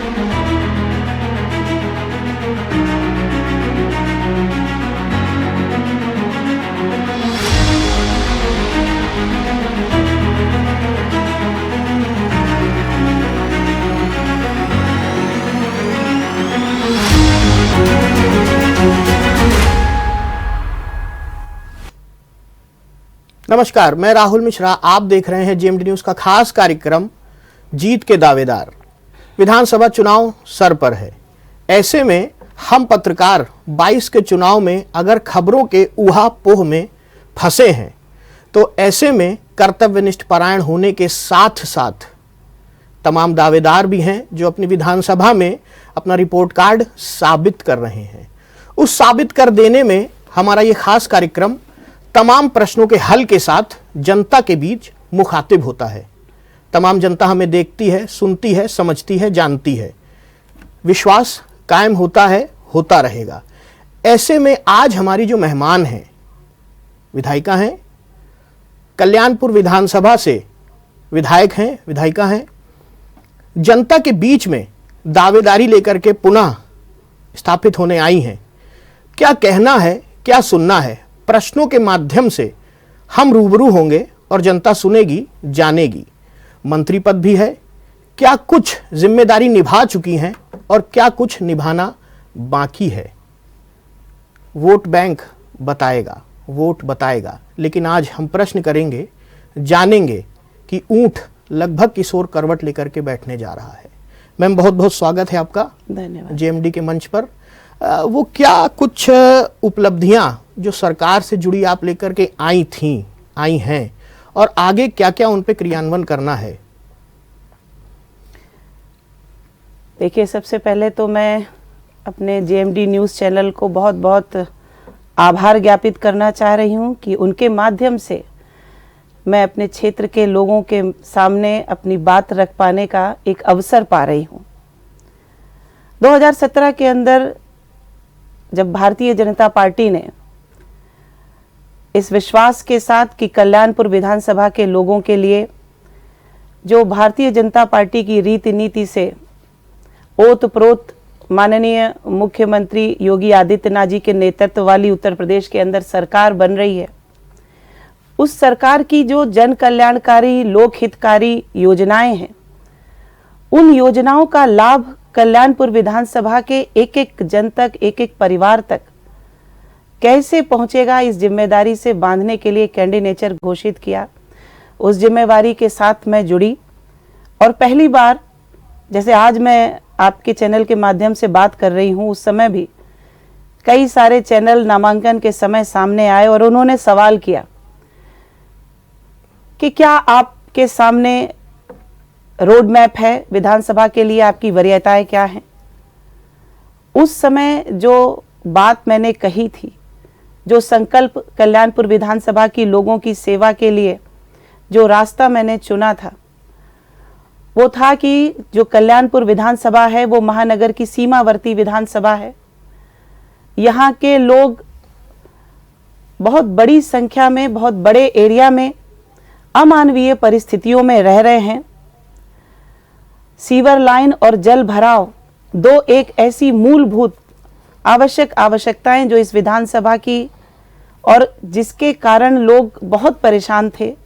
नमस्कार, मैं राहुल मिश्रा। आप देख रहे हैं जेएमडी न्यूज का खास कार्यक्रम जीत के दावेदार। विधानसभा चुनाव सर पर है। ऐसे में हम पत्रकार 22 के चुनाव में अगर खबरों के ऊहा-पोह में फंसे हैं तो ऐसे में कर्तव्यनिष्ठ परायण होने के साथ साथ तमाम दावेदार भी हैं जो अपनी विधानसभा में अपना रिपोर्ट कार्ड साबित कर रहे हैं। उस साबित कर देने में हमारा ये खास कार्यक्रम तमाम प्रश्नों के हल के साथ जनता के बीच मुखातिब होता है। तमाम जनता हमें देखती है, सुनती है, समझती है, जानती है। विश्वास कायम होता है, होता रहेगा। ऐसे में आज हमारी जो मेहमान हैं, विधायिका हैं, कल्याणपुर विधानसभा से विधायक हैं, विधायिका हैं, जनता के बीच में दावेदारी लेकर के पुनः स्थापित होने आई हैं। क्या कहना है, क्या सुनना है, प्रश्नों के माध्यम से हम रूबरू होंगे और जनता सुनेगी, जानेगी। मंत्री पद भी है, क्या कुछ जिम्मेदारी निभा चुकी हैं और क्या कुछ निभाना बाकी है। वोट बैंक बताएगा, वोट बताएगा। लेकिन आज हम प्रश्न करेंगे, जानेंगे कि ऊंट लगभग किशोर करवट लेकर के बैठने जा रहा है। मैम, बहुत बहुत स्वागत है आपका। धन्यवाद। जेएमडी के मंच पर वो क्या कुछ उपलब्धियां जो सरकार से जुड़ी आप लेकर के आई हैं और आगे क्या क्या उन पे क्रियान्वयन करना है? देखिए, सबसे पहले तो मैं अपने जेएमडी न्यूज़ चैनल को बहुत बहुत आभार ज्ञापित करना चाह रही हूं कि उनके माध्यम से मैं अपने क्षेत्र के लोगों के सामने अपनी बात रख पाने का एक अवसर पा रही हूं। 2017 के अंदर जब भारतीय जनता पार्टी ने इस विश्वास के साथ कि कल्याणपुर विधानसभा के लोगों के लिए जो भारतीय जनता पार्टी की रीति नीति से ओत-प्रोत माननीय मुख्यमंत्री योगी आदित्यनाथ जी के नेतृत्व वाली उत्तर प्रदेश के अंदर सरकार बन रही है, उस सरकार की जो जन कल्याणकारी लोक हितकारी योजनाएं हैं, उन योजनाओं का लाभ कल्याणपुर विधानसभा के एक एक जन तक, एक एक परिवार तक कैसे पहुंचेगा, इस जिम्मेदारी से बांधने के लिए कैंडिडेचर घोषित किया। उस जिम्मेवारी के साथ मैं जुड़ी और पहली बार, जैसे आज मैं आपके चैनल के माध्यम से बात कर रही हूं, उस समय भी कई सारे चैनल नामांकन के समय सामने आए और उन्होंने सवाल किया कि क्या आपके सामने रोड मैप है विधानसभा के लिए, आपकी वरीयताएं क्या हैं। उस समय जो बात मैंने कही थी, जो संकल्प कल्याणपुर विधानसभा की लोगों की सेवा के लिए जो रास्ता मैंने चुना था, वो था कि जो कल्याणपुर विधानसभा है वो महानगर की सीमावर्ती विधानसभा है। यहाँ के लोग बहुत बड़ी संख्या में, बहुत बड़े एरिया में अमानवीय परिस्थितियों में रह रहे हैं। सीवर लाइन और जल भराव दो एक ऐसी मूलभूत आवश्यकताएं जो इस विधानसभा की, और जिसके कारण लोग बहुत परेशान थे।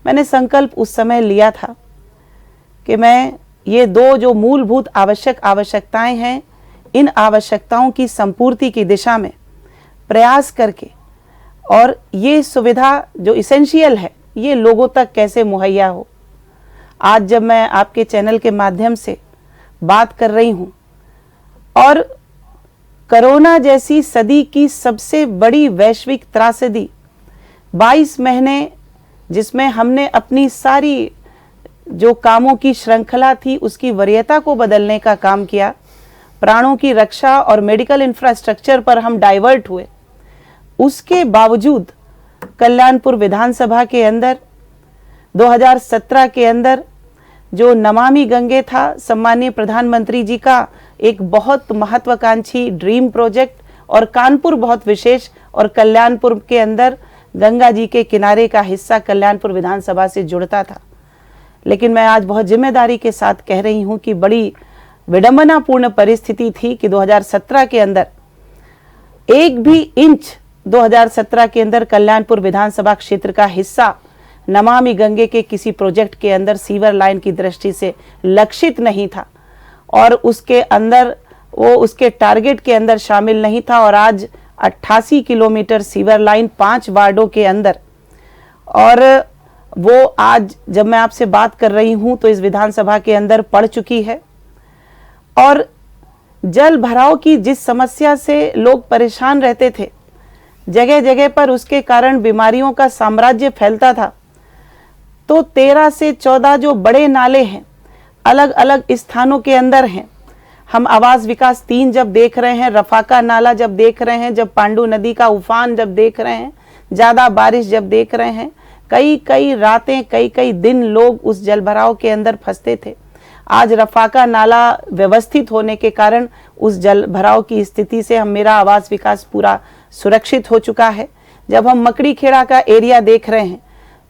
मैंने संकल्प उस समय लिया था कि मैं ये दो जो मूलभूत आवश्यकताएं हैं, इन आवश्यकताओं की संपूर्ति की दिशा में प्रयास करके और ये सुविधा जो इसेंशियल है ये लोगों तक कैसे मुहैया हो। आज जब मैं आपके चैनल के माध्यम से बात कर रही हूं और कोरोना जैसी सदी की सबसे बड़ी वैश्विक त्रासदी 22 महीने जिसमें हमने अपनी सारी जो कामों की श्रृंखला थी उसकी वरीयता को बदलने का काम किया, प्राणों की रक्षा और मेडिकल इंफ्रास्ट्रक्चर पर हम डाइवर्ट हुए, उसके बावजूद कल्याणपुर विधानसभा के अंदर 2017 के अंदर जो नमामि गंगे था, सम्मानीय प्रधानमंत्री जी का एक बहुत महत्वाकांक्षी ड्रीम प्रोजेक्ट, और कानपुर बहुत विशेष, और कल्याणपुर के अंदर गंगा जी के किनारे का हिस्सा कल्याणपुर विधानसभा से जुड़ता था। लेकिन मैं आज बहुत जिम्मेदारी के साथ कह रही हूं कि बड़ी विडंबनापूर्ण परिस्थिति थी कि 2017 के अंदर एक भी इंच 2017 के अंदर कल्याणपुर विधानसभा क्षेत्र का हिस्सा नमामि गंगे के किसी प्रोजेक्ट के अंदर सीवर लाइन की दृष्टि से लक्षित नहीं था और उसके अंदर वो उसके टारगेट के अंदर शामिल नहीं था। और आज 88 किलोमीटर सीवर लाइन 5 वार्डों के अंदर, और वो आज जब मैं आपसे बात कर रही हूं तो इस विधानसभा के अंदर पड़ चुकी है। और जल भराव की जिस समस्या से लोग परेशान रहते थे, जगह जगह पर उसके कारण बीमारियों का साम्राज्य फैलता था, तो 13 से 14 जो बड़े नाले हैं अलग अलग स्थानों के अंदर हैं। हम आवास विकास 3 जब देख रहे हैं, रफाका नाला जब देख रहे हैं, जब पांडु नदी का उफान जब देख रहे हैं, ज़्यादा बारिश जब देख रहे हैं, कई कई रातें कई कई दिन लोग उस जल भराव के अंदर फंसते थे। आज रफाका नाला व्यवस्थित होने के कारण उस जल भराव की स्थिति से मेरा आवास विकास पूरा सुरक्षित हो चुका है। जब हम मकड़ी खेड़ा का एरिया देख रहे हैं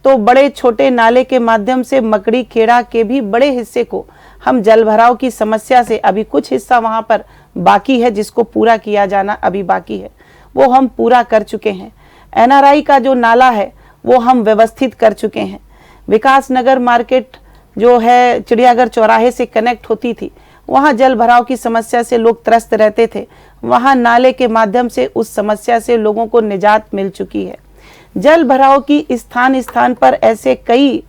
तो बड़े छोटे नाले के माध्यम से मकड़ी खेड़ा के भी बड़े हिस्से को हम जल भराव की समस्या से, अभी कुछ हिस्सा वहां पर बाकी है जिसको पूरा किया जाना अभी बाकी है, वो हम पूरा कर चुके हैं। NRI का जो नाला है वो हम व्यवस्थित कर चुके हैं। विकास नगर मार्केट जो है चिड़ियाघर चौराहे से कनेक्ट होती थी, वहाँ जल भराव की समस्या से लोग त्रस्त रहते थे, वहाँ नाले के माध्यम से उस समस्या से लोगों को निजात मिल चुकी है। जल भराव की स्थान स्थान पर ऐसे कई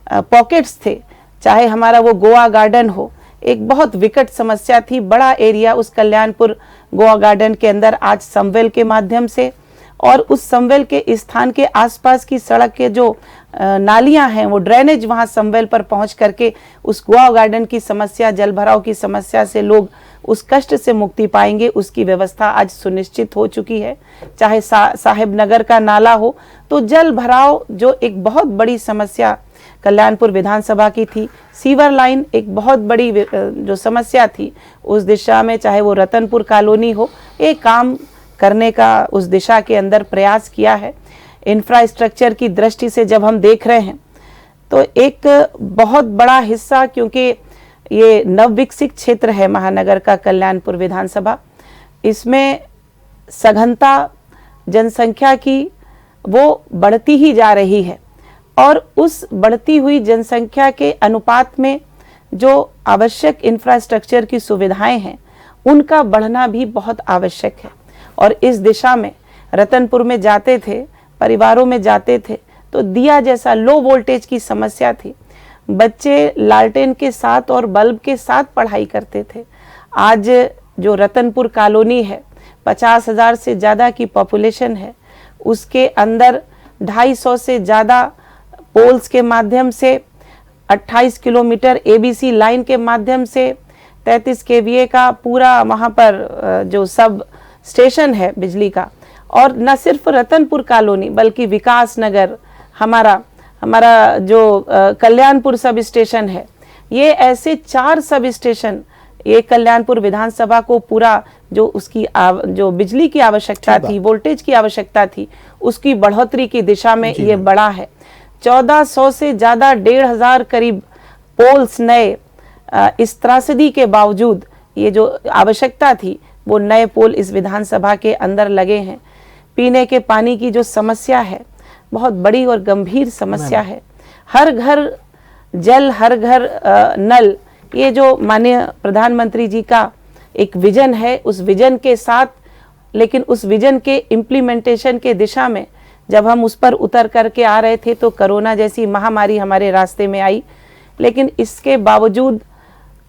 पॉकेट्स थे, चाहे हमारा वो गोवा गार्डन हो, एक बहुत विकट समस्या थी। बड़ा एरिया उस कल्याणपुर गोवा गार्डन के अंदर आज समवेल के माध्यम से और उस समवेल के स्थान के आसपास की सड़क के जो नालियां हैं, वो ड्रेनेज वहां समवेल पर पहुंच करके उस गोवा गार्डन की समस्या, जल भराव की समस्या से लोग उस कष्ट से मुक्ति पाएंगे, उसकी व्यवस्था आज सुनिश्चित हो चुकी है। चाहे साहेब नगर का नाला हो, तो जल भराव जो एक बहुत बड़ी समस्या कल्याणपुर विधानसभा की थी, सीवर लाइन एक बहुत बड़ी जो समस्या थी उस दिशा में, चाहे वो रतनपुर कॉलोनी हो, एक काम करने का उस दिशा के अंदर प्रयास किया है। इंफ्रास्ट्रक्चर की दृष्टि से जब हम देख रहे हैं तो एक बहुत बड़ा हिस्सा, क्योंकि ये नवविकसित क्षेत्र है महानगर का कल्याणपुर विधानसभा, इसमें सघनता जनसंख्या की वो बढ़ती ही जा रही है और उस बढ़ती हुई जनसंख्या के अनुपात में जो आवश्यक इंफ्रास्ट्रक्चर की सुविधाएं हैं उनका बढ़ना भी बहुत आवश्यक है। और इस दिशा में रतनपुर में जाते थे, परिवारों में जाते थे तो दिया जैसा लो वोल्टेज की समस्या थी, बच्चे लालटेन के साथ और बल्ब के साथ पढ़ाई करते थे। आज जो रतनपुर कॉलोनी है, 50,000 से ज़्यादा की पॉपुलेशन है, उसके अंदर 250 से ज़्यादा पोल्स के माध्यम से 28 किलोमीटर ABC लाइन के माध्यम से 33 kVA का पूरा वहाँ पर जो सब स्टेशन है बिजली का, और न सिर्फ रतनपुर कॉलोनी बल्कि विकास नगर, हमारा जो कल्याणपुर सब स्टेशन है, ये ऐसे 4 सब स्टेशन ये कल्याणपुर विधानसभा को पूरा जो उसकी जो बिजली की आवश्यकता थी, वोल्टेज की आवश्यकता थी, उसकी बढ़ोतरी की दिशा में ये बड़ा है। 1400 से ज़्यादा 1,500 करीब पोल्स नए, इस त्रासदी के बावजूद ये जो आवश्यकता थी वो नए पोल इस विधानसभा के अंदर लगे हैं। पीने के पानी की जो समस्या है बहुत बड़ी और गंभीर समस्या है। हर घर जल, हर घर नल, ये जो माननीय प्रधानमंत्री जी का एक विजन है, उस विजन के साथ, लेकिन उस विजन के इम्प्लीमेंटेशन के दिशा में जब हम उस पर उतर करके आ रहे थे तो कोरोना जैसी महामारी हमारे रास्ते में आई। लेकिन इसके बावजूद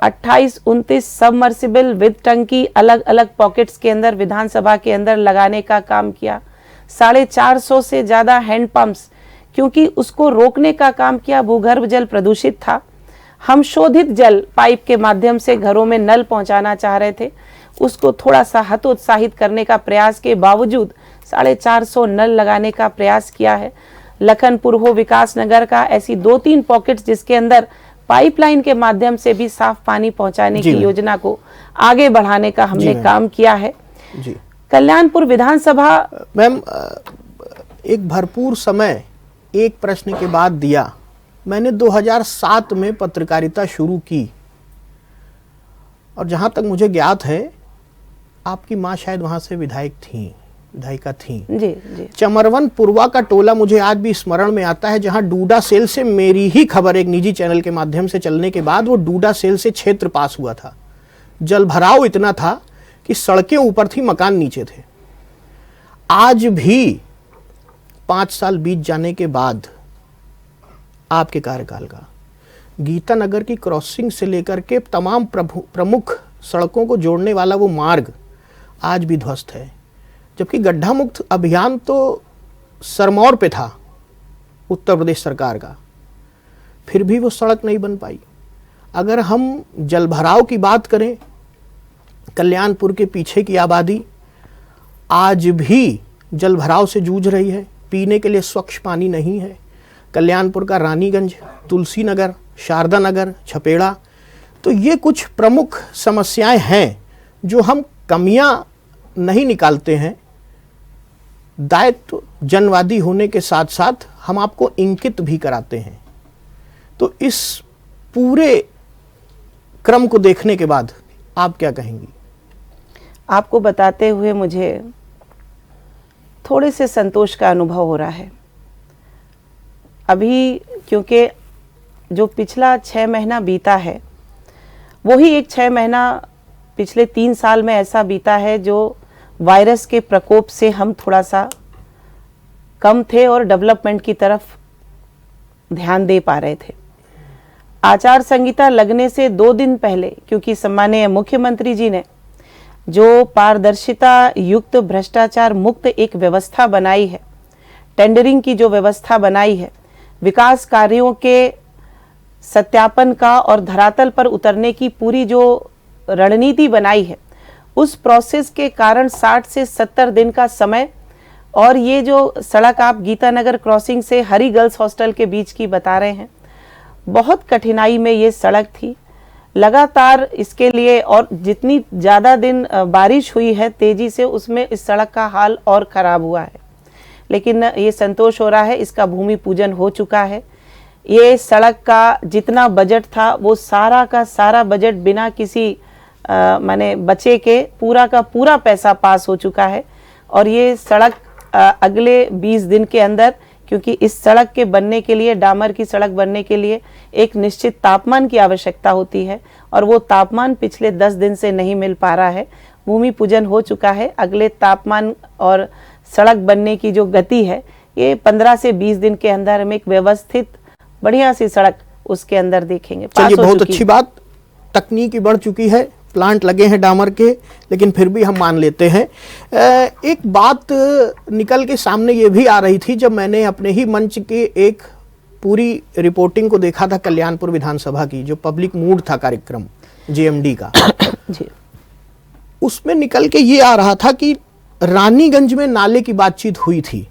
28-29 सबमर्सिबल विद टंकी अलग अलग पॉकेट्स के अंदर विधानसभा के अंदर लगाने का काम किया। 450 से ज़्यादा हैंड पंप्स, क्योंकि उसको रोकने का काम किया। भूगर्भ जल प्रदूषित था, हम शोधित जल पाइप के माध्यम से घरों में नल पहुंचाना चाह रहे थे, उसको थोड़ा सा हतोत्साहित करने का प्रयास के बावजूद 450 नल लगाने का प्रयास किया है। लखनपुर हो, विकास नगर का, ऐसी 2-3 पॉकेट्स जिसके अंदर पाइपलाइन के माध्यम से भी साफ पानी पहुंचाने की योजना को आगे बढ़ाने का हमने काम किया है। जी कल्याणपुर विधानसभा मैम, एक भरपूर समय एक प्रश्न के बाद दिया। मैंने 2007 में पत्रकारिता शुरू की और जहां तक मुझे ज्ञात है आपकी माँ शायद वहां से विधायिका थी। जी जी। चमरवन पूर्वा का टोला मुझे आज भी स्मरण में आता है, जहां डूडा सेल से मेरी ही खबर एक निजी चैनल के माध्यम से चलने के बाद वो डूडा सेल से क्षेत्र पास हुआ था। जल भराव इतना था कि सड़कें ऊपर थी, मकान नीचे थे। आज भी 5 साल बीत जाने के बाद आपके कार्यकाल का गीता नगर की क्रॉसिंग से लेकर के तमाम प्रमुख सड़कों को जोड़ने वाला वो मार्ग आज भी ध्वस्त है, जबकि गड्ढा मुक्त अभियान तो सरमौर पे था उत्तर प्रदेश सरकार का, फिर भी वो सड़क नहीं बन पाई। अगर हम जलभराव की बात करें, कल्याणपुर के पीछे की आबादी आज भी जलभराव से जूझ रही है। पीने के लिए स्वच्छ पानी नहीं है। कल्याणपुर का रानीगंज, तुलसी नगर, शारदा नगर, छपेड़ा, तो ये कुछ प्रमुख समस्याएं हैं जो हम कमियां नहीं निकालते हैं। दायित्व जनवादी होने के साथ साथ हम आपको इंकित भी कराते हैं। तो इस पूरे क्रम को देखने के बाद आप क्या कहेंगी? आपको बताते हुए मुझे थोड़े से संतोष का अनुभव हो रहा है अभी, क्योंकि जो पिछला 6 महीना बीता है वही एक 6 महीना पिछले 3 साल में ऐसा बीता है जो वायरस के प्रकोप से हम थोड़ा सा कम थे और डेवलपमेंट की तरफ ध्यान दे पा रहे थे। आचार संहिता लगने से 2 दिन पहले, क्योंकि सम्माननीय मुख्यमंत्री जी ने जो पारदर्शिता युक्त भ्रष्टाचार मुक्त एक व्यवस्था बनाई है, टेंडरिंग की जो व्यवस्था बनाई है, विकास कार्यों के सत्यापन का और धरातल पर उतरने की पूरी जो रणनीति बनाई है, उस प्रोसेस के कारण 60 से 70 दिन का समय, और ये जो सड़क आप गीता नगर क्रॉसिंग से हरी गर्ल्स हॉस्टल के बीच की बता रहे हैं, बहुत कठिनाई में ये सड़क थी। लगातार इसके लिए और जितनी ज़्यादा दिन बारिश हुई है तेज़ी से, उसमें इस सड़क का हाल और ख़राब हुआ है। लेकिन ये संतोष हो रहा है, इसका भूमि पूजन हो चुका है। ये सड़क का जितना बजट था वो सारा का सारा बजट बिना किसी माने बचे के पूरा का पूरा पैसा पास हो चुका है। और ये सड़क अगले 20 दिन के अंदर, क्योंकि इस सड़क के बनने के लिए, डामर की सड़क बनने के लिए एक निश्चित तापमान की आवश्यकता होती है और वो तापमान पिछले 10 दिन से नहीं मिल पा रहा है। भूमि पूजन हो चुका है। अगले तापमान और सड़क बनने की जो गति है, ये 15 से 20 दिन के अंदर हम एक व्यवस्थित बढ़िया सी सड़क उसके अंदर देखेंगे। चलिए, बहुत अच्छी बात, तकनीकी बढ़ चुकी है, प्लांट लगे हैं डामर के, लेकिन फिर भी हम मान लेते हैं। एक बात निकल के सामने ये भी आ रही थी जब मैंने अपने ही मंच के एक पूरी रिपोर्टिंग को देखा था कल्याणपुर विधानसभा की, जो पब्लिक मूड था कार्यक्रम जेएमडी का जी। उसमें निकल के ये आ रहा था कि रानीगंज में नाले की बातचीत हुई थी,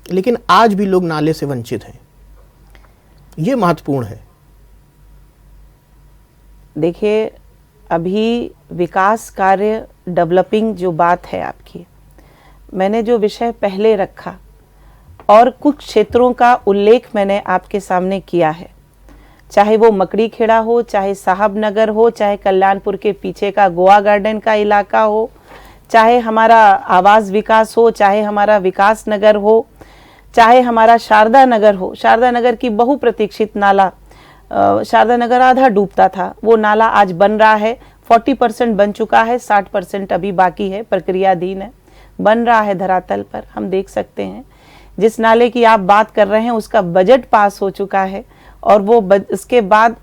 लेकिन आज भी लोग नाले से वंचित हैं। ये महत्वपूर्ण है। देखिए, अभी विकास कार्य डेवलपिंग जो बात है आपकी, मैंने जो विषय पहले रखा और कुछ क्षेत्रों का उल्लेख मैंने आपके सामने किया है, चाहे वो मकड़ी खेड़ा हो, चाहे साहब नगर हो, चाहे कल्याणपुर के पीछे का गोवा गार्डन का इलाका हो, चाहे हमारा आवास विकास हो, चाहे हमारा विकास नगर हो, चाहे हमारा शारदा नगर हो। शारदा नगर की बहुप्रतीक्षित नाला, शारदा नगर आधा डूबता था, वो नाला आज बन रहा है। 40% बन चुका है, 60% अभी बाकी है, प्रक्रियाधीन है, बन रहा है धरातल पर। हम देख सकते हैं जिस नाले की आप बात कर रहे हैं उसका बजट पास हो चुका है। और वो उसके बाद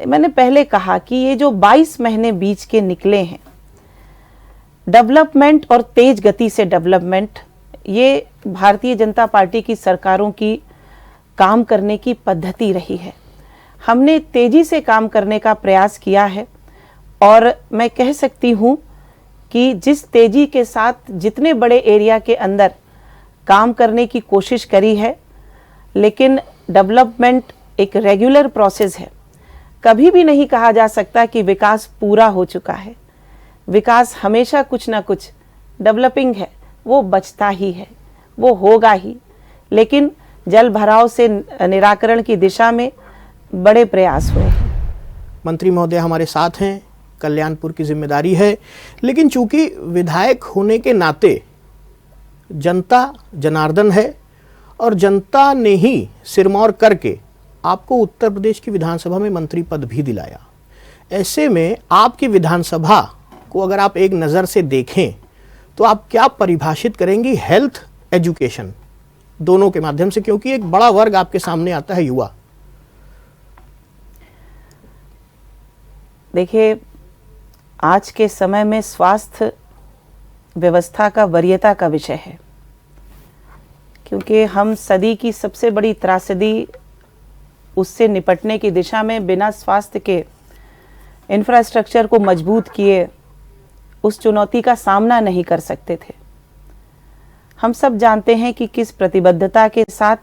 मैंने पहले कहा कि ये जो 22 महीने बीच के निकले हैं, डेवलपमेंट और तेज गति से डेवलपमेंट, ये भारतीय जनता पार्टी की सरकारों की काम करने की पद्धति रही है। हमने तेजी से काम करने का प्रयास किया है और मैं कह सकती हूँ कि जिस तेजी के साथ जितने बड़े एरिया के अंदर काम करने की कोशिश करी है, लेकिन डेवलपमेंट एक रेगुलर प्रोसेस है। कभी भी नहीं कहा जा सकता कि विकास पूरा हो चुका है। विकास हमेशा कुछ ना कुछ डेवलपिंग है, वो बचता ही है, वो होगा ही। लेकिन जल भराव से निराकरण की दिशा में बड़े प्रयास हुए हैं। मंत्री महोदय हमारे साथ हैं, कल्याणपुर की जिम्मेदारी है, लेकिन चूंकि विधायक होने के नाते जनता जनार्दन है और जनता ने ही सिरमौर करके आपको उत्तर प्रदेश की विधानसभा में मंत्री पद भी दिलाया। ऐसे में आपकी विधानसभा को अगर आप एक नज़र से देखें तो आप क्या परिभाषित करेंगी हेल्थ एजुकेशन दोनों के माध्यम से, क्योंकि एक बड़ा वर्ग आपके सामने आता है, युवा। देखिए, आज के समय में स्वास्थ्य व्यवस्था का वरीयता का विषय है, क्योंकि हम सदी की सबसे बड़ी त्रासदी उससे निपटने की दिशा में बिना स्वास्थ्य के इंफ्रास्ट्रक्चर को मजबूत किए उस चुनौती का सामना नहीं कर सकते थे। हम सब जानते हैं कि किस प्रतिबद्धता के साथ,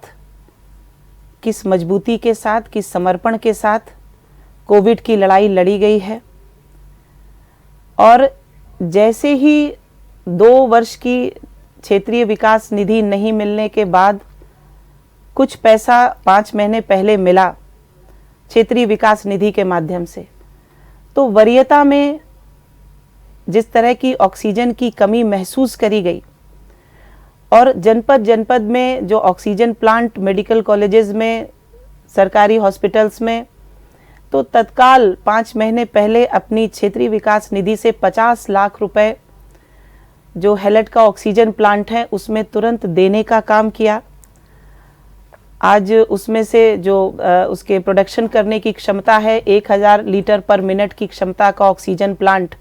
किस मजबूती के साथ, किस समर्पण के साथ कोविड की लड़ाई लड़ी गई है। और जैसे ही 2 वर्ष की क्षेत्रीय विकास निधि नहीं मिलने के बाद कुछ पैसा 5 महीने पहले मिला क्षेत्रीय विकास निधि के माध्यम से, तो वरीयता में जिस तरह की ऑक्सीजन की कमी महसूस करी गई और जनपद जनपद में जो ऑक्सीजन प्लांट मेडिकल कॉलेजेस में, सरकारी हॉस्पिटल्स में, तो तत्काल 5 महीने पहले अपनी क्षेत्रीय विकास निधि से 50 लाख रुपए जो हेलट का ऑक्सीजन प्लांट है उसमें तुरंत देने का काम किया। आज उसमें से जो उसके प्रोडक्शन करने की क्षमता है 1000 लीटर पर मिनट की क्षमता का ऑक्सीजन प्लांट,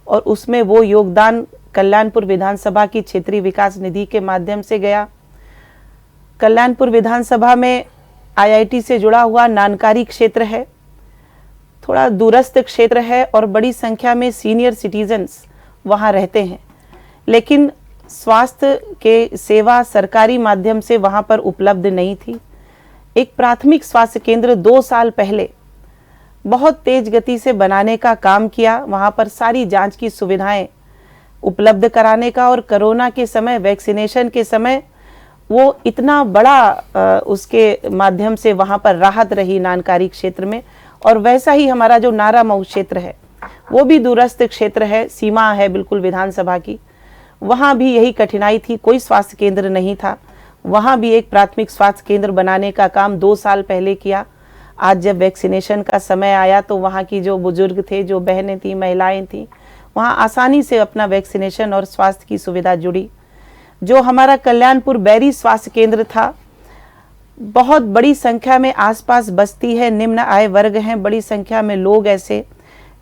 और उसमें वो योगदान कल्याणपुर विधानसभा की क्षेत्रीय विकास निधि के माध्यम से गया। कल्याणपुर विधानसभा में आईआईटी से जुड़ा हुआ नानकारी क्षेत्र है, थोड़ा दूरस्थ क्षेत्र है और बड़ी संख्या में सीनियर सिटीजन्स वहाँ रहते हैं, लेकिन स्वास्थ्य के सेवा सरकारी माध्यम से वहाँ पर उपलब्ध नहीं थी। एक प्राथमिक स्वास्थ्य केंद्र 2 साल पहले बहुत तेज गति से बनाने का काम किया, वहाँ पर सारी जांच की सुविधाएं उपलब्ध कराने का, और कोरोना के समय, वैक्सीनेशन के समय वो इतना बड़ा उसके माध्यम से वहाँ पर राहत रही नानकारी क्षेत्र में। और वैसा ही हमारा जो नारामऊ क्षेत्र है वो भी दूरस्थ क्षेत्र है, सीमा है बिल्कुल विधानसभा की, वहाँ भी यही कठिनाई थी, कोई स्वास्थ्य केंद्र नहीं था। वहाँ भी एक प्राथमिक स्वास्थ्य केंद्र बनाने का काम 2 साल पहले किया। आज जब वैक्सीनेशन का समय आया तो वहाँ की जो बुजुर्ग थे, जो बहनें थी, महिलाएं थी, वहाँ आसानी से अपना वैक्सीनेशन और स्वास्थ्य की सुविधा जुड़ी। जो हमारा कल्याणपुर बैरी स्वास्थ्य केंद्र था, बहुत बड़ी संख्या में आसपास बस्ती है, निम्न आय वर्ग हैं, बड़ी संख्या में लोग ऐसे,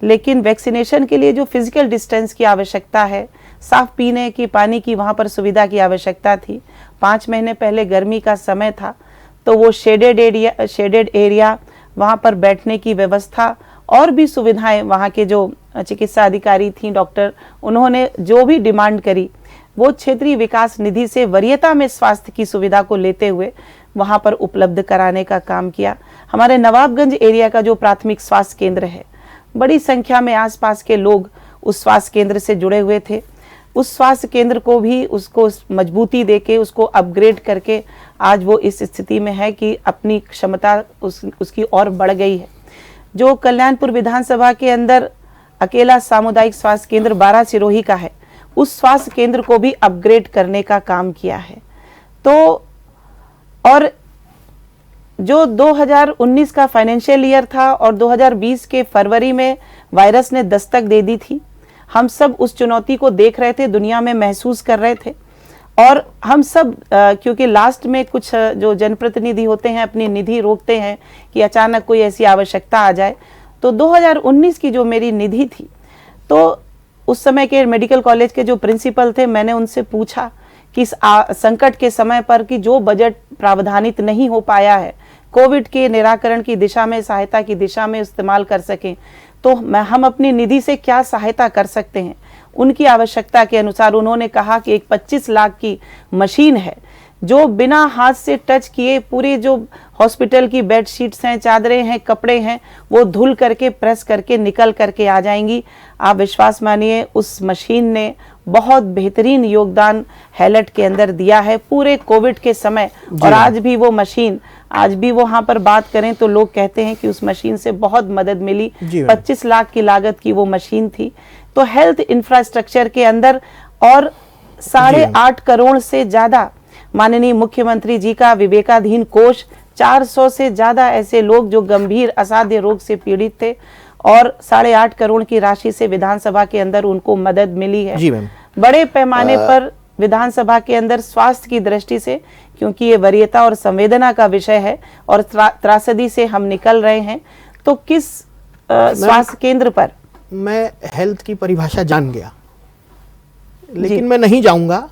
लेकिन वैक्सीनेशन के लिए जो फिजिकल डिस्टेंस की आवश्यकता है, साफ पीने की पानी की वहाँ पर सुविधा की आवश्यकता थी। 5 महीने पहले गर्मी का समय था, तो वो शेडेड एरिया वहाँ पर बैठने की व्यवस्था और भी सुविधाएं, वहाँ के जो चिकित्सा अधिकारी थी, डॉक्टर, उन्होंने जो भी डिमांड करी वो क्षेत्रीय विकास निधि से वरीयता में स्वास्थ्य की सुविधा को लेते हुए वहाँ पर उपलब्ध कराने का काम किया। हमारे नवाबगंज एरिया का जो प्राथमिक स्वास्थ्य केंद्र है, बड़ी संख्या में आसपास के लोग उस स्वास्थ्य केंद्र से जुड़े हुए थे। उस स्वास्थ्य केंद्र को भी उसको मजबूती देके, उसको अपग्रेड करके आज वो इस स्थिति में है कि अपनी क्षमता उसकी और बढ़ गई है। जो कल्याणपुर विधानसभा के अंदर अकेला सामुदायिक स्वास्थ्य केंद्र 12 सिरोही का है, उस स्वास्थ्य केंद्र को भी अपग्रेड करने का काम किया है। तो और जो 2019 का फाइनेंशियल ईयर था और 2020 के फरवरी में वायरस ने दस्तक दे दी थी, हम सब उस चुनौती को देख रहे थे, दुनिया में महसूस कर रहे थे। और हम सब क्योंकि लास्ट में कुछ जो जनप्रतिनिधि होते हैं अपनी निधि रोकते हैं कि अचानक कोई ऐसी आवश्यकता आ जाए, तो 2019 की जो मेरी निधि थी, तो उस समय के मेडिकल कॉलेज के जो प्रिंसिपल थे, मैंने उनसे पूछा कि इस संकट के समय पर कि जो बजट प्रावधानित नहीं हो पाया है, कोविड के निराकरण की दिशा में, सहायता की दिशा में इस्तेमाल कर सकें, तो हम अपनी निधि से क्या सहायता कर सकते हैं। उनकी आवश्यकता के अनुसार उन्होंने कहा कि एक 25 लाख की मशीन है जो बिना हाथ से टच किए पूरे जो हॉस्पिटल की बेडशीट्स हैं, चादरें हैं, कपड़े हैं, वो धुल करके, प्रेस करके निकल करके आ जाएंगी। आप विश्वास मानिए, उस मशीन ने बहुत बेहतरीन योगदान हैलट के अंदर दिया है पूरे कोविड के समय। और आज भी वो मशीन, आज भी वो वहाँ पर बात करें तो लोग कहते हैं कि उस मशीन से बहुत मदद मिली। 25 लाख की लागत की वो मशीन थी। तो हेल्थ इंफ्रास्ट्रक्चर के अंदर और 8.5 करोड़ से ज्यादा माननीय मुख्यमंत्री जी का विवेकाधीन कोष, 400 से ज्यादा ऐसे लोग जो गंभीर असाध्य रोग से पीड़ित थे और 8.5 करोड़ की राशि से विधानसभा के अंदर उनको मदद मिली है। जी मैम। बड़े पैमाने पर विधानसभा के अंदर स्वास्थ्य की दृष्टि से, क्योंकि ये वरीयता और संवेदना का विषय है और त्रासदी से हम निकल रहे हैं, तो किस स्वास्थ्य केंद्र पर? मैं हेल्थ की परिभाषा जान गया, लेकिन मैं नहीं जाऊंगा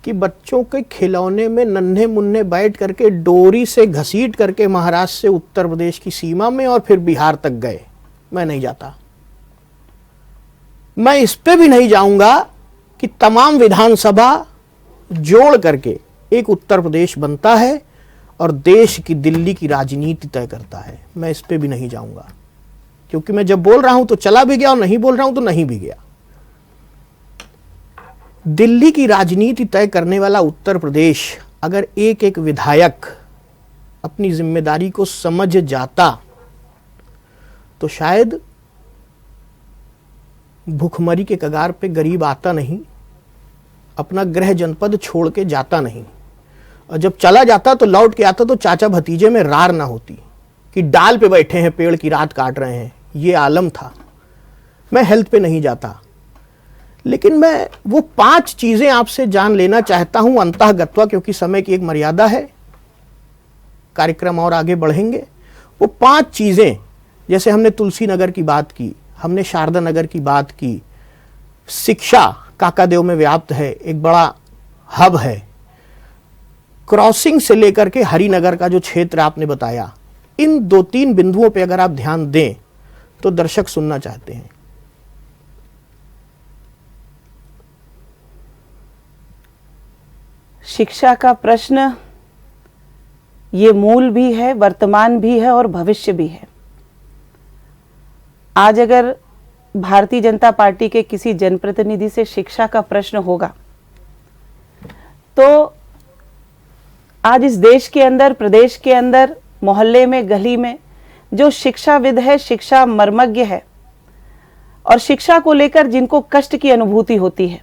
कि बच्चों के खिलौने में नन्हे मुन्ने बैठ करके डोरी से घसीट करके महाराष्ट्र से उत्तर प्रदेश की सीमा में और फिर बिहार तक गए। मैं नहीं जाता। मैं इस पे भी नहीं जाऊंगा कि तमाम विधानसभा जोड़ करके एक उत्तर प्रदेश बनता है और देश की दिल्ली की राजनीति तय करता है। मैं इस पे भी नहीं जाऊंगा, क्योंकि मैं जब बोल रहा हूं तो चला भी गया और नहीं बोल रहा हूं तो नहीं भी गया। दिल्ली की राजनीति तय करने वाला उत्तर प्रदेश अगर एक एक विधायक अपनी जिम्मेदारी को समझ जाता तो शायद भूखमरी के कगार पे गरीब आता नहीं, अपना गृह जनपद छोड़ के जाता नहीं, और जब चला जाता तो लौट के आता तो चाचा भतीजे में रार ना होती कि डाल पे बैठे हैं, पेड़ की रात काट रहे हैं। ये आलम था। मैं हेल्थ पे नहीं जाता, लेकिन मैं वो 5 चीजें आपसे जान लेना चाहता हूं अंतःगत्वा, क्योंकि समय की एक मर्यादा है, कार्यक्रम और आगे बढ़ेंगे। वो 5 चीजें, जैसे हमने तुलसी नगर की बात की, हमने शारदा नगर की बात की, शिक्षा काकादेव में व्याप्त है, एक बड़ा हब है, क्रॉसिंग से लेकर के हरिनगर का जो क्षेत्र आपने बताया, इन 2-3 बिंदुओं पे अगर आप ध्यान दें तो दर्शक सुनना चाहते हैं। शिक्षा का प्रश्न ये मूल भी है, वर्तमान भी है और भविष्य भी है। आज अगर भारतीय जनता पार्टी के किसी जनप्रतिनिधि से शिक्षा का प्रश्न होगा तो आज इस देश के अंदर, प्रदेश के अंदर, मोहल्ले में, गली में जो शिक्षाविद है, शिक्षा मर्मज्ञ है और शिक्षा को लेकर जिनको कष्ट की अनुभूति होती है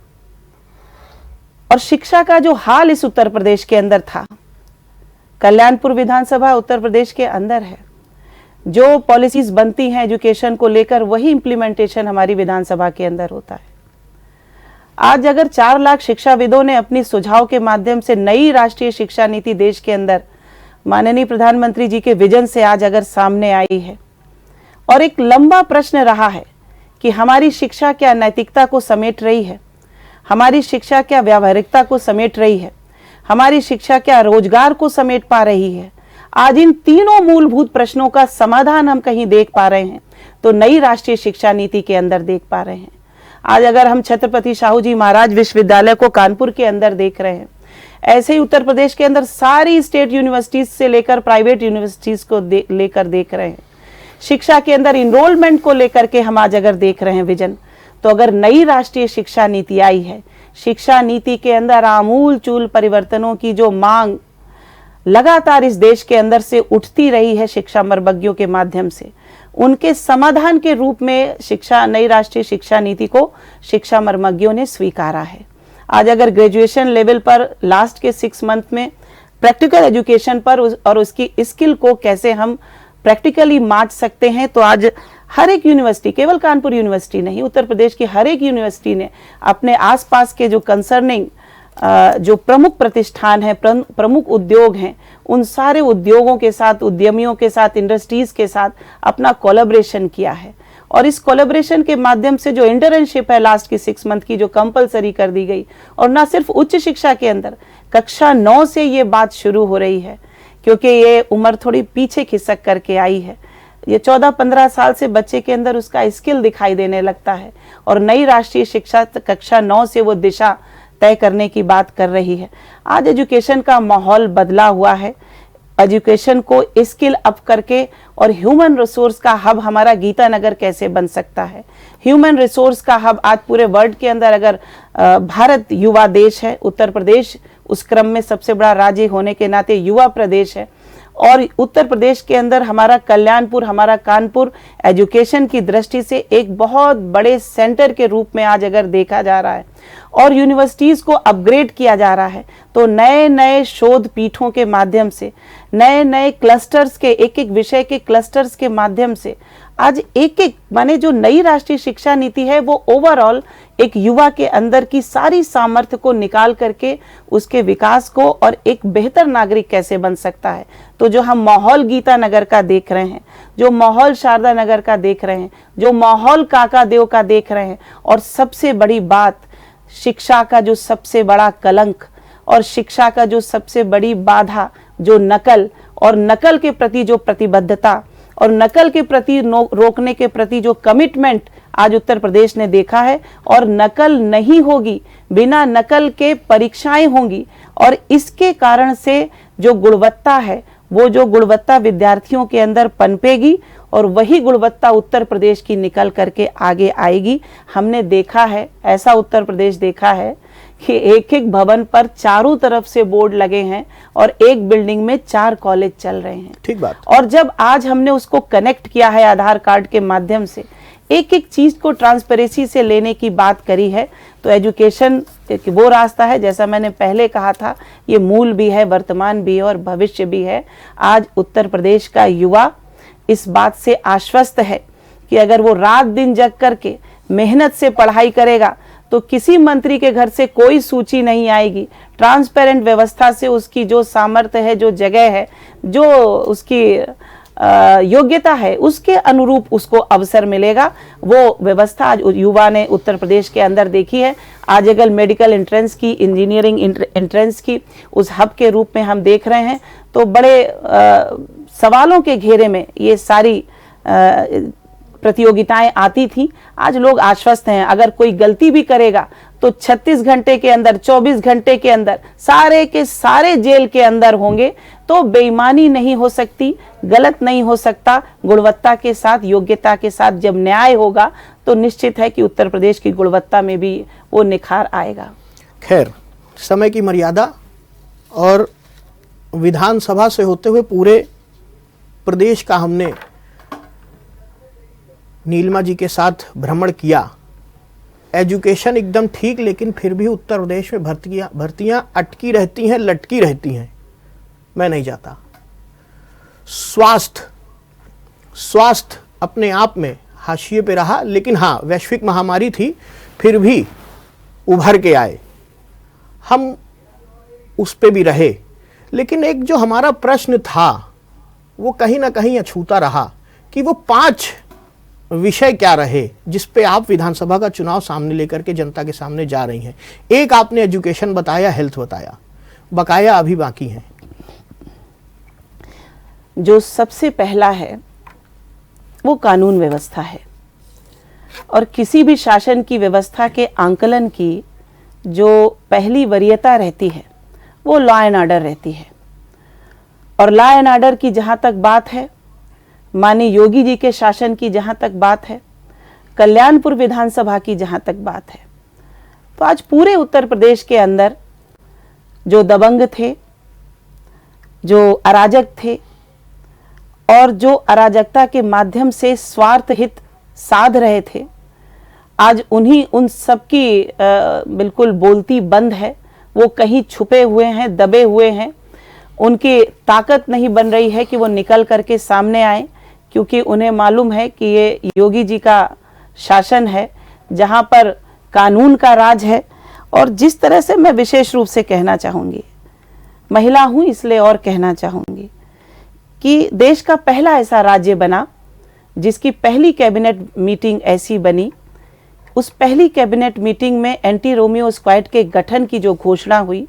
और शिक्षा का जो हाल इस उत्तर प्रदेश के अंदर था, कल्याणपुर विधानसभा उत्तर प्रदेश के अंदर है, जो पॉलिसीज बनती हैं एजुकेशन को लेकर वही इंप्लीमेंटेशन हमारी विधानसभा के अंदर होता है। आज अगर 4 लाख शिक्षाविदों ने अपनी सुझाव के माध्यम से नई राष्ट्रीय शिक्षा नीति देश के अंदर माननीय प्रधानमंत्री जी के विजन से आज अगर सामने आई है और एक लंबा प्रश्न रहा है कि हमारी शिक्षा क्या नैतिकता को समेट रही है, हमारी शिक्षा क्या व्यावहारिकता को समेट रही है, हमारी शिक्षा क्या रोजगार को समेट पा रही है, आज इन तीनों मूलभूत प्रश्नों का समाधान हम कहीं देख पा रहे हैं तो नई राष्ट्रीय शिक्षा नीति के अंदर देख पा रहे हैं। आज अगर हम छत्रपति शाहू जी महाराज विश्वविद्यालय को कानपुर के अंदर देख रहे हैं, ऐसे ही उत्तर प्रदेश के अंदर सारी स्टेट यूनिवर्सिटीज से लेकर प्राइवेट यूनिवर्सिटीज को लेकर देख रहे हैं। शिक्षा के अंदर इनरोलमेंट को लेकर के हम आज अगर देख रहे हैं विजन, तो अगर नई राष्ट्रीय शिक्षा नीति आई है, शिक्षा नीति के अंदर आमूल चूल परिवर्तनों की जो मांग लगातार इस देश के अंदर से उठती रही है शिक्षा मर्मज्ञों के माध्यम से, उनके समाधान के रूप में नई राष्ट्रीय शिक्षा नीति को शिक्षा मर्मज्ञों ने स्वीकारा है। आज अगर ग्रेजुएशन लेवल पर लास्ट के 6 मंथ में प्रैक्टिकल एजुकेशन पर और उसकी स्किल को कैसे हम प्रैक्टिकली माच सकते हैं, तो आज हर एक यूनिवर्सिटी, केवल कानपुर यूनिवर्सिटी नहीं, उत्तर प्रदेश की हर एक यूनिवर्सिटी ने अपने आसपास के जो कंसर्निंग जो प्रमुख प्रतिष्ठान है, प्रमुख उद्योग हैं, उन सारे उद्योगों के साथ, उद्यमियों के साथ, इंडस्ट्रीज के साथ अपना कोलैबोरेशन किया है। और इस कोलैबोरेशन के माध्यम से जो इंटर्नशिप है लास्ट की 6 मंथ की, जो कंपलसरी कर दी गई, और ना सिर्फ उच्च शिक्षा के अंदर, कक्षा 9 से ये बात शुरू हो रही है, क्योंकि ये उम्र थोड़ी पीछे खिसक करके आई है। ये 14-15 साल से बच्चे के अंदर उसका स्किल दिखाई देने लगता है और नई राष्ट्रीय शिक्षा कक्षा 9 से वो दिशा तय करने की बात कर रही है। आज एजुकेशन का माहौल बदला हुआ है। एजुकेशन को स्किल अप करके, और ह्यूमन रिसोर्स का हब हमारा गीतानगर कैसे बन सकता है। ह्यूमन रिसोर्स का हब आज पूरे वर्ल्ड के अंदर, अगर भारत युवा देश है, उत्तर प्रदेश उस क्रम में सबसे बड़ा राज्य होने के नाते युवा प्रदेश है, और उत्तर प्रदेश के अंदर हमारा कल्याणपुर, हमारा कानपुर एजुकेशन की दृष्टि से एक बहुत बड़े सेंटर के रूप में आज अगर देखा जा रहा है, और यूनिवर्सिटीज़ को अपग्रेड किया जा रहा है, तो नए नए शोध पीठों के माध्यम से, नए नए क्लस्टर्स के, एक एक विषय के क्लस्टर्स के माध्यम से आज एक एक माने जो नई राष्ट्रीय शिक्षा नीति है वो ओवरऑल एक युवा के अंदर की सारी सामर्थ्य को निकाल करके उसके विकास को और एक बेहतर नागरिक कैसे बन सकता है। तो जो हम माहौल गीतानगर का देख रहे हैं, जो माहौल शारदा नगर का देख रहे हैं, जो माहौल काका देव का देख रहे हैं, और सबसे बड़ी बात शिक्षा का जो सबसे बड़ा कलंक और शिक्षा का जो सबसे बड़ी बाधा जो नकल, और नकल के प्रति जो प्रतिबद्धता और नकल के प्रति रोकने के प्रति जो कमिटमेंट आज उत्तर प्रदेश ने देखा है, और नकल नहीं होगी, बिना नकल के परीक्षाएं होंगी, और इसके कारण से जो गुणवत्ता है वो जो गुणवत्ता विद्यार्थियों के अंदर पनपेगी, और वही गुणवत्ता उत्तर प्रदेश की निकल करके आगे आएगी। हमने देखा है, ऐसा उत्तर प्रदेश देखा है कि एक एक भवन पर चारों तरफ से बोर्ड लगे हैं और एक बिल्डिंग में 4 कॉलेज चल रहे हैं। ठीक बात। और जब आज हमने उसको कनेक्ट किया है आधार कार्ड के माध्यम से, एक एक चीज को ट्रांसपेरेंसी से लेने की बात करी है, तो एजुकेशन वो रास्ता है, जैसा मैंने पहले कहा था, ये मूल भी है, वर्तमान भी है और भविष्य भी है। आज उत्तर प्रदेश का युवा इस बात से आश्वस्त है कि अगर वो रात दिन जग करके मेहनत से पढ़ाई करेगा तो किसी मंत्री के घर से कोई सूची नहीं आएगी। ट्रांसपेरेंट व्यवस्था से उसकी जो सामर्थ्य है, जो जगह है, जो उसकी योग्यता है, उसके अनुरूप उसको अवसर मिलेगा। वो व्यवस्था आज युवा ने उत्तर प्रदेश के अंदर देखी है। आज अगर मेडिकल एंट्रेंस की, इंजीनियरिंग एंट्रेंस की उस हब के रूप में हम देख रहे हैं, तो बड़े सवालों के घेरे में ये सारी प्रतियोगिताएं आती थी। आज लोग आश्वस्त हैं, अगर कोई गलती भी करेगा तो 36 घंटे के अंदर, 24 घंटे के अंदर सारे के सारे जेल के अंदर होंगे। तो बेईमानी नहीं हो सकती, गलत नहीं हो सकता। गुणवत्ता के साथ, योग्यता के साथ जब न्याय होगा तो निश्चित है कि उत्तर प्रदेश की गुणवत्ता में भी वो निखार आएगा। खैर, समय की मर्यादा और विधानसभा से होते हुए पूरे प्रदेश का हमने नीलिमा जी के साथ भ्रमण किया। एजुकेशन एकदम ठीक, लेकिन फिर भी उत्तर प्रदेश में भर्तियां अटकी रहती हैं, लटकी रहती हैं। मैं नहीं जाता। स्वास्थ्य अपने आप में हाशिए पे रहा, लेकिन हाँ, वैश्विक महामारी थी, फिर भी उभर के आए, हम उस पे भी रहे। लेकिन एक जो हमारा प्रश्न था वो कहीं ना कहीं अछूता रहा कि वो 5 विषय क्या रहे जिस पे आप विधानसभा का चुनाव सामने लेकर के जनता के सामने जा रही हैं। एक आपने एजुकेशन बताया, हेल्थ बताया, बकाया अभी बाकी हैं। जो सबसे पहला है वो कानून व्यवस्था है, और किसी भी शासन की व्यवस्था के आंकलन की जो पहली वरीयता रहती है वो लॉ एंड ऑर्डर रहती है। और लॉ एंड ऑर्डर की जहां तक बात है, माननीय योगी जी के शासन की जहां तक बात है, कल्याणपुर विधानसभा की जहां तक बात है, तो आज पूरे उत्तर प्रदेश के अंदर जो दबंग थे, जो अराजक थे, और जो अराजकता के माध्यम से स्वार्थ हित साध रहे थे, आज उन सब की बिल्कुल बोलती बंद है। वो कहीं छुपे हुए हैं, दबे हुए हैं। उनकी ताकत नहीं बन रही है कि वो निकल करके सामने आए, क्योंकि उन्हें मालूम है कि ये योगी जी का शासन है जहां पर कानून का राज है। और जिस तरह से मैं विशेष रूप से कहना चाहूँगी, महिला हूँ इसलिए और कहना चाहूँगी कि देश का पहला ऐसा राज्य बना जिसकी पहली कैबिनेट मीटिंग ऐसी बनी। उस पहली कैबिनेट मीटिंग में एंटी रोमियो स्क्वाड के गठन की जो घोषणा हुई,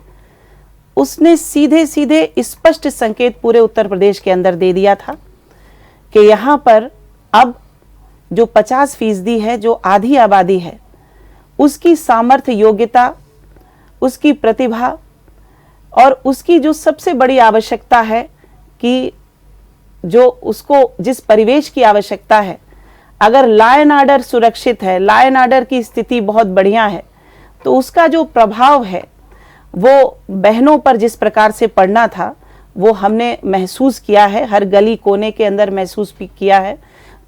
उसने सीधे सीधे स्पष्ट संकेत पूरे उत्तर प्रदेश के अंदर दे दिया था कि यहाँ पर अब जो 50% है, जो आधी आबादी है, उसकी सामर्थ्य, योग्यता, उसकी प्रतिभा और उसकी जो सबसे बड़ी आवश्यकता है कि जो उसको जिस परिवेश की आवश्यकता है, अगर लॉ एंड ऑर्डर सुरक्षित है, लॉ एंड ऑर्डर की स्थिति बहुत बढ़िया है, तो उसका जो प्रभाव है वो बहनों पर जिस प्रकार से पड़ना था वो हमने महसूस किया है, हर गली कोने के अंदर महसूस भी किया है।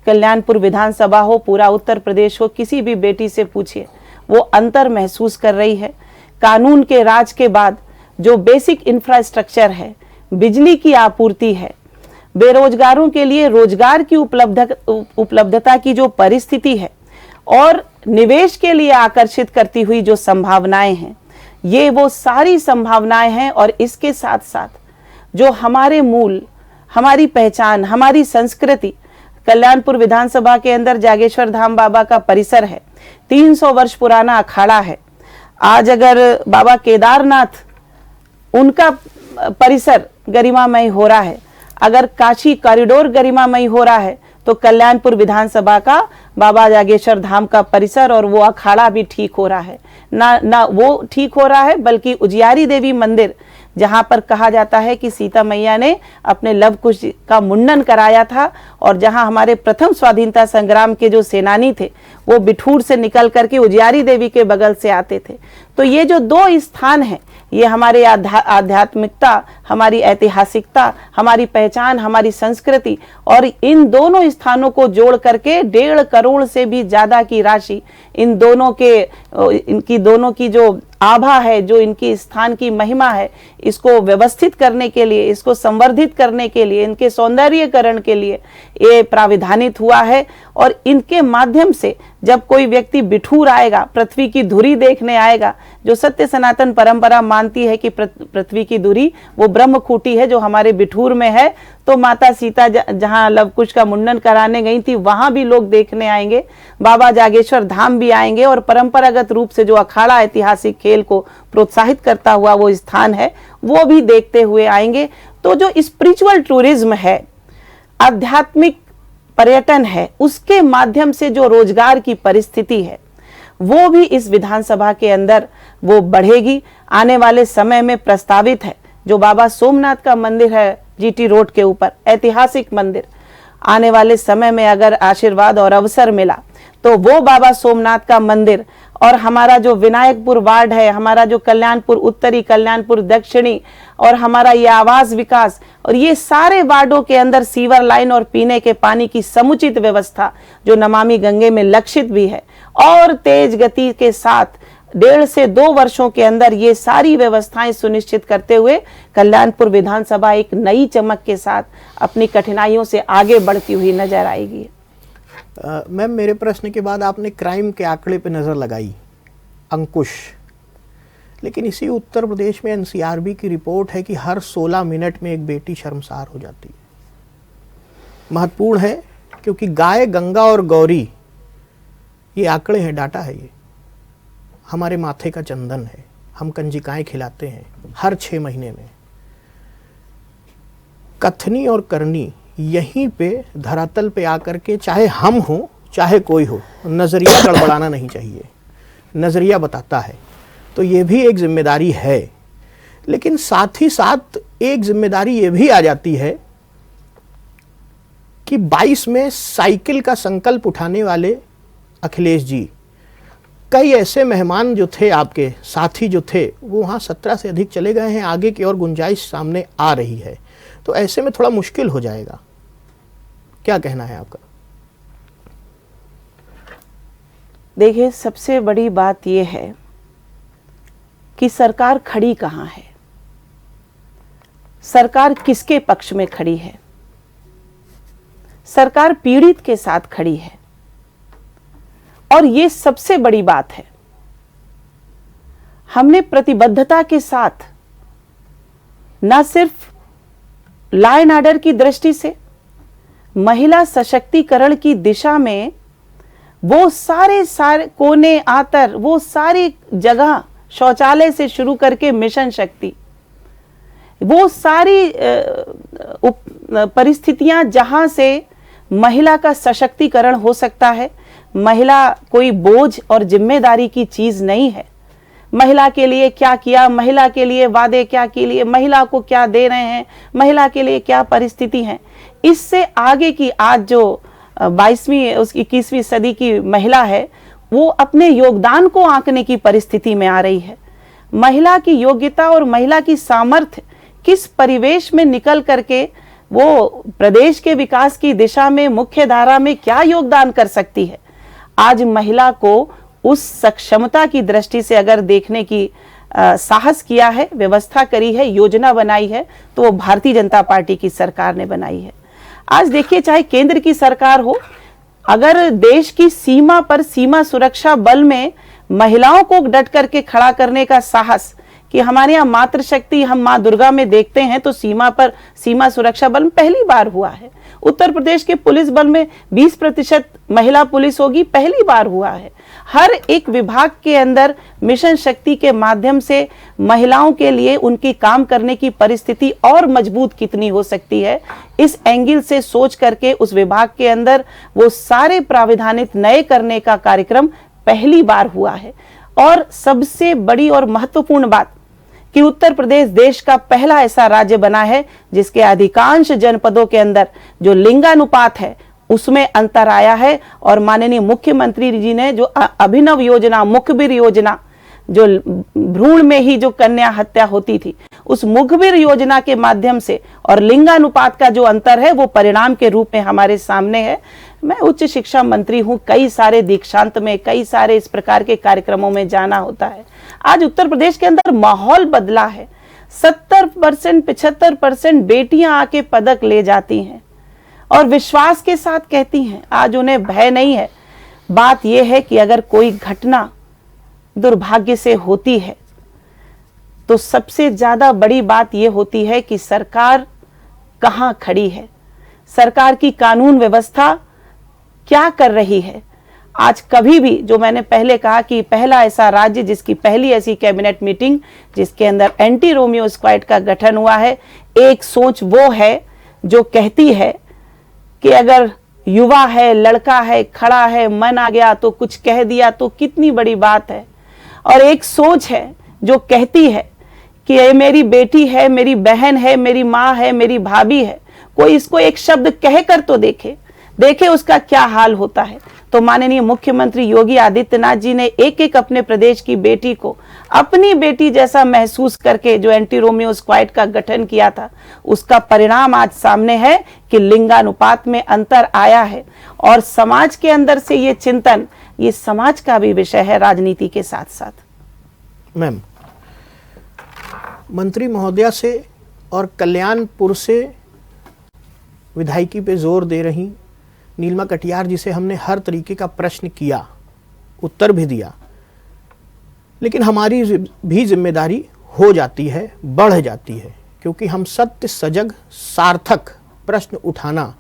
कल्याणपुर विधानसभा हो, पूरा उत्तर प्रदेश हो, किसी भी बेटी से पूछिए वो अंतर महसूस कर रही है। कानून के राज के बाद जो बेसिक इंफ्रास्ट्रक्चर है, बिजली की आपूर्ति है, बेरोजगारों के लिए रोजगार की उपलब्धता की जो परिस्थिति है और निवेश के लिए आकर्षित करती हुई जो संभावनाएं हैं, ये वो सारी संभावनाएं हैं। और इसके साथ साथ जो हमारे मूल, हमारी पहचान, हमारी संस्कृति, कल्याणपुर विधानसभा के अंदर जागेश्वर धाम बाबा का परिसर है, 300 वर्ष पुराना अखाड़ा है। आज अगर बाबा केदारनाथ उनका परिसर गरिमामय हो रहा है, अगर काशी कॉरिडोर गरिमामय हो रहा है, तो कल्याणपुर विधानसभा का बाबा जागेश्वर धाम का परिसर और वो अखाड़ा भी ठीक हो रहा है। ना वो ठीक हो रहा है, बल्कि उजियारी देवी मंदिर, जहां पर कहा जाता है कि सीता मैया ने अपने लव कुश का मुंडन कराया था और जहां हमारे प्रथम स्वाधीनता संग्राम के जो सेनानी थे वो बिठूर से निकल करके उजियारी देवी के बगल से आते थे। तो ये जो दो स्थान हैं, ये हमारे आध्यात्मिकता, हमारी ऐतिहासिकता, हमारी पहचान, हमारी संस्कृति, और इन दोनों स्थानों को जोड़ करके 1.5 करोड़ से भी ज्यादा की राशि इन दोनों की जो आभा है, जो इनकी स्थान की महिमा है, इसको व्यवस्थित करने के लिए, इसको संवर्धित करने के लिए, इनके सौंदर्यीकरण के लिए ये प्राविधानित हुआ है। और इनके माध्यम से जब कोई व्यक्ति बिठूर आएगा, पृथ्वी की धुरी देखने आएगा, जो सत्य सनातन परंपरा मानती है कि पृथ्वी की धुरी वो ब्रह्मखूटी है जो हमारे बिठूर में है, तो माता सीता जहां लवकुश का मुंडन कराने गई थी वहां भी लोग देखने आएंगे, बाबा जागेश्वर धाम भी आएंगे, और परंपरागत रूप से जो अखाड़ा ऐतिहासिक खेल को प्रोत्साहित करता हुआ वो स्थान है वो भी देखते हुए आएंगे। तो जो स्पिरिचुअल टूरिज्म है, आध्यात्मिक पर्यटन है, उसके माध्यम से जो रोजगार की परिस्थिति है वो भी इस विधानसभा के अंदर वो बढ़ेगी। आने वाले समय में प्रस्तावित है जो बाबा सोमनाथ का मंदिर है जीटी रोड के ऊपर, ऐतिहासिक मंदिर, आने वाले समय में अगर आशीर्वाद और अवसर मिला तो वो बाबा सोमनाथ का मंदिर और हमारा जो विनायकपुर वार्ड है, हमारा जो कल्याणपुर उत्तरी, कल्याणपुर दक्षिणी और हमारा ये आवास विकास और ये सारे वार्डों के अंदर सीवर लाइन और पीने के पानी की समुचित व्यवस्था जो नमामि गंगे में लक्षित भी है, और तेज गति के साथ 1.5 से 2 वर्षों के अंदर ये सारी व्यवस्थाएं सुनिश्चित करते हुए कल्याणपुर विधानसभा एक नई चमक के साथ अपनी कठिनाइयों से आगे बढ़ती हुई नजर आएगी। मैम, मेरे प्रश्न के बाद आपने क्राइम के आंकड़े पे नज़र लगाई, अंकुश, लेकिन इसी उत्तर प्रदेश में एनसीआरबी की रिपोर्ट है कि हर 16 मिनट में एक बेटी शर्मसार हो जाती है। महत्वपूर्ण है क्योंकि गाय, गंगा और गौरी, ये आंकड़े हैं, डाटा है, ये हमारे माथे का चंदन है, हम कंजिकाएं खिलाते हैं हर 6 महीने में। कथनी और करनी यहीं पे धरातल पे आकर के, चाहे हम हो चाहे कोई हो, नजरिया गड़बड़ाना नहीं चाहिए, नजरिया बताता है, तो ये भी एक जिम्मेदारी है। लेकिन साथ ही साथ एक जिम्मेदारी ये भी आ जाती है कि 22 में साइकिल का संकल्प उठाने वाले अखिलेश जी, कई ऐसे मेहमान जो थे, आपके साथी जो थे, वो वहाँ 17 से अधिक चले गए हैं, आगे की और गुंजाइश सामने आ रही है, तो ऐसे में थोड़ा मुश्किल हो जाएगा। क्या कहना है आपका? देखिए, सबसे बड़ी बात यह है कि सरकार खड़ी कहां है, सरकार किसके पक्ष में खड़ी है। सरकार पीड़ित के साथ खड़ी है, और ये सबसे बड़ी बात है। हमने प्रतिबद्धता के साथ न सिर्फ लॉ एंड ऑर्डर की दृष्टि से, महिला सशक्तिकरण की दिशा में वो सारे कोने आतर, वो सारी जगह, शौचालय से शुरू करके मिशन शक्ति, वो सारी परिस्थितियां जहां से महिला का सशक्तिकरण हो सकता है। महिला कोई बोझ और जिम्मेदारी की चीज नहीं है, महिला के लिए क्या किया, महिला के लिए वादे क्या किए, महिला को क्या दे रहे हैं, महिला के लिए क्या परिस्थिति है। इससे आगे की आज जो 22वीं उसकी 21वीं सदी की महिला है, वो अपने योगदान को आंकने की परिस्थिति में आ रही है। महिला की योग्यता और महिला की सामर्थ्य किस परिवेश में निकल करके वो प्रदेश के विकास की दिशा में मुख्य धारा में क्या योगदान कर सकती है। आज महिला को उस सक्षमता की दृष्टि से अगर देखने की साहस किया है, व्यवस्था करी है, योजना बनाई है, तो वो भारतीय जनता पार्टी की सरकार ने बनाई है। आज देखिए, चाहे केंद्र की सरकार हो, अगर देश की सीमा पर सीमा सुरक्षा बल में महिलाओं को डट करके खड़ा करने का साहस, कि हमारे यहाँ मातृशक्ति हम माँ दुर्गा में देखते हैं, तो सीमा पर सीमा सुरक्षा बल में पहली बार हुआ है। उत्तर प्रदेश के पुलिस बल में 20% महिला पुलिस होगी, पहली बार हुआ है। हर एक विभाग के अंदर मिशन शक्ति के माध्यम से महिलाओं के लिए उनकी काम करने की परिस्थिति और मजबूत कितनी हो सकती है, इस एंगल से सोच करके उस विभाग के अंदर वो सारे प्राविधानित नए करने का कार्यक्रम पहली बार हुआ है। और सबसे बड़ी और महत्वपूर्ण बात कि उत्तर प्रदेश देश का पहला ऐसा राज्य बना है जिसके अधिकांश जनपदों के अंदर जो लिंगानुपात है उसमें अंतर आया है। और माननीय मुख्यमंत्री जी ने जो अभिनव योजना, मुखबिर योजना, जो भ्रूण में ही जो कन्या हत्या होती थी, उस मुखबिर योजना के माध्यम से और लिंगानुपात का जो अंतर है वो परिणाम के रूप में हमारे सामने है। मैं उच्च शिक्षा मंत्री हूं, कई सारे दीक्षांत में, कई सारे इस प्रकार के कार्यक्रमों में जाना होता है। आज उत्तर प्रदेश के अंदर माहौल बदला है। 70% 75% बेटियां आके पदक ले जाती हैं और विश्वास के साथ कहती हैं, आज उन्हें भय नहीं है। बात यह है कि अगर कोई घटना दुर्भाग्य से होती है तो सबसे ज्यादा बड़ी बात यह होती है कि सरकार कहां खड़ी है, सरकार की कानून व्यवस्था क्या कर रही है। आज कभी भी, जो मैंने पहले कहा कि पहला ऐसा राज्य जिसकी पहली ऐसी कैबिनेट मीटिंग जिसके अंदर एंटी रोमियो स्क्वाड का गठन हुआ है, एक सोच वो है जो कहती है कि अगर युवा है, लड़का है, खड़ा है, मन आ गया तो कुछ कह दिया तो कितनी बड़ी बात है। और एक सोच है जो कहती है कि ये मेरी बेटी है, मेरी बहन है, मेरी माँ है, मेरी भाभी है, कोई इसको एक शब्द कह कर तो देखे उसका क्या हाल होता है। तो माननीय मुख्यमंत्री योगी आदित्यनाथ जी ने एक एक अपने प्रदेश की बेटी को अपनी बेटी जैसा महसूस करके जो एंटी रोमियो स्क्वाड का गठन किया था, उसका परिणाम आज सामने है कि लिंगानुपात में अंतर आया है। और समाज के अंदर से ये चिंतन, ये समाज का भी विषय है राजनीति के साथ साथ। मैम, मंत्री महोदया से और कल्याणपुर से विधायकी पे जोर दे रही नीलिमा कटियार जी से हमने हर तरीके का प्रश्न किया, उत्तर भी दिया, लेकिन हमारी भी जिम्मेदारी हो जाती है, बढ़ जाती है, क्योंकि हम सत्य, सजग, सार्थक प्रश्न उठाना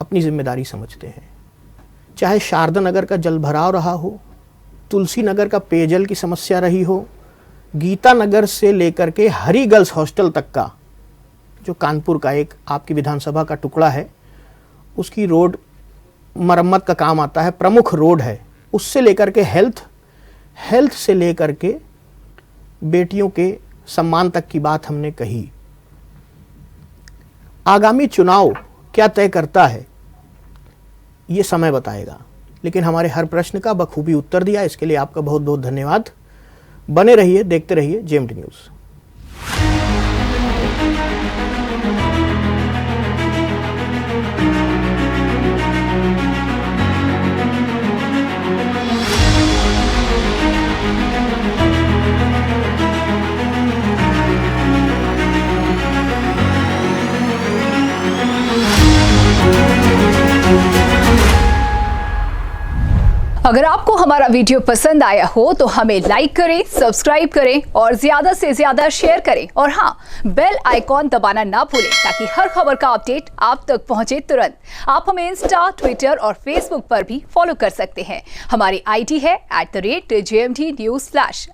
अपनी जिम्मेदारी समझते हैं। चाहे शारदा नगर का जल भराव रहा हो, तुलसी नगर का पेयजल की समस्या रही हो, गीता नगर से लेकर के हरी गर्ल्स हॉस्टल तक का, जो कानपुर का एक आपकी विधानसभा का टुकड़ा है, उसकी रोड मरम्मत का काम आता है, प्रमुख रोड है, उससे लेकर के हेल्थ से लेकर के बेटियों के सम्मान तक की बात हमने कही। आगामी चुनाव क्या तय करता है ये समय बताएगा, लेकिन हमारे हर प्रश्न का बखूबी उत्तर दिया, इसके लिए आपका बहुत बहुत धन्यवाद। बने रहिए, देखते रहिए जेएमटी न्यूज़। अगर आपको हमारा वीडियो पसंद आया हो तो हमें लाइक करें, सब्सक्राइब करें और ज्यादा से ज्यादा शेयर करें। और हाँ, बेल आइकॉन दबाना ना भूलें ताकि हर खबर का अपडेट आप तक पहुंचे तुरंत। आप हमें इंस्टा, ट्विटर और फेसबुक पर भी फॉलो कर सकते हैं। हमारी आईडी है @JMT News/।